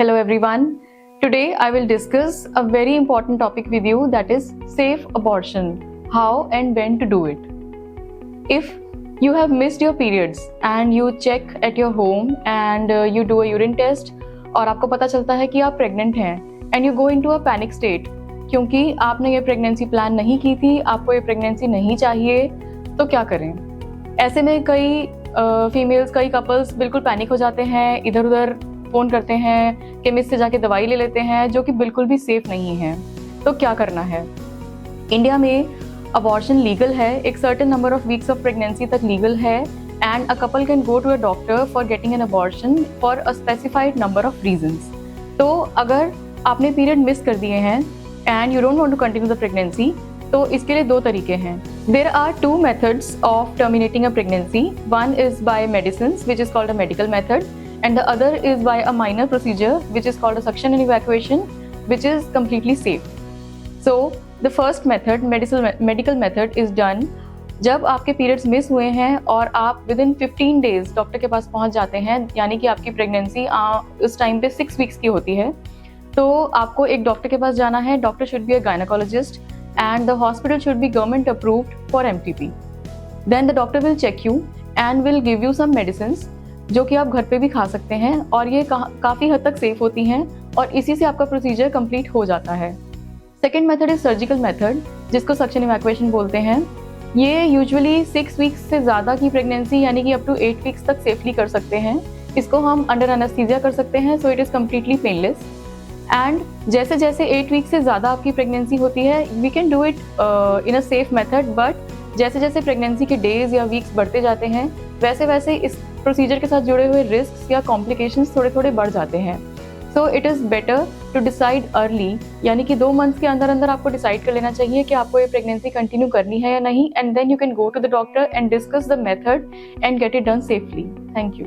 Hello everyone. Today I will discuss a very important topic with you, that is safe abortion. How and when to do it. If you have missed your periods and you check at your home and you do a urine test और आपको पता चलता है कि आप pregnant हैं and you go into a panic state क्योंकि आपने ये प्रेगनेंसी प्लान नहीं की थी, आपको ये प्रेगनेंसी नहीं चाहिए, तो क्या करें? ऐसे में कई फीमेल्स, कई कपल्स बिल्कुल पैनिक हो जाते हैं, इधर उधर फ़ोन करते हैं, केमिस्ट से जाके दवाई ले लेते हैं, जो कि बिल्कुल भी सेफ़ नहीं है। तो क्या करना है? इंडिया में अबॉर्शन लीगल है, एक certain number of weeks of pregnancy तक लीगल है and a couple can go to a doctor for getting an abortion for a specified number of reasons. तो अगर आपने पीरियड मिस कर दिए हैं and you don't want to continue the pregnancy, तो इसके लिए दो तरीके हैं। There are two methods of terminating a pregnancy. One is by medicines which is called a medical method and the other is by a minor procedure which is called a suction and evacuation, which is completely safe. So the first method, medical method is done जब आपके periods miss हुए हैं और आप within 15 days doctor के पास पहुंच जाते हैं, यानी कि आपकी प्रेगनेंसी उस टाइम पे 6 वीक्स की होती है, तो आपको एक डॉक्टर के पास जाना है। Doctor should be a gynaecologist and the hospital should be government approved for MTP. Then the doctor will check you and will give you some medicines जो कि आप घर पे भी खा सकते हैं और ये काफ़ी हद तक सेफ होती हैं और इसी से आपका प्रोसीजर कंप्लीट हो जाता है। Second method is surgical method, जिसको सक्शन इवैक्यूएशन बोलते हैं। ये यूजुअली 6 वीक्स से ज़्यादा की प्रेगनेंसी यानी कि अप टू 8 वीक्स तक सेफली कर सकते हैं। इसको हम अंडर एनेस्थीसिया कर सकते हैं, so it is completely painless. And जैसे जैसे 8 वीक्स से ज़्यादा आपकी प्रेगनेंसी होती है, we can do it in a safe method, but जैसे जैसे प्रेगनेंसी के डेज या वीक्स बढ़ते जाते हैं, वैसे वैसे इस प्रोसीजर के साथ जुड़े हुए रिस्क या कॉम्प्लिकेशंस थोड़े थोड़े बढ़ जाते हैं। So it is better to decide early, यानी कि 2 मंथ्स के अंदर अंदर आपको डिसाइड कर लेना चाहिए कि आपको ये प्रेगनेंसी कंटिन्यू करनी है या नहीं, and then you can go to the doctor and discuss the method and get it done safely. Thank you.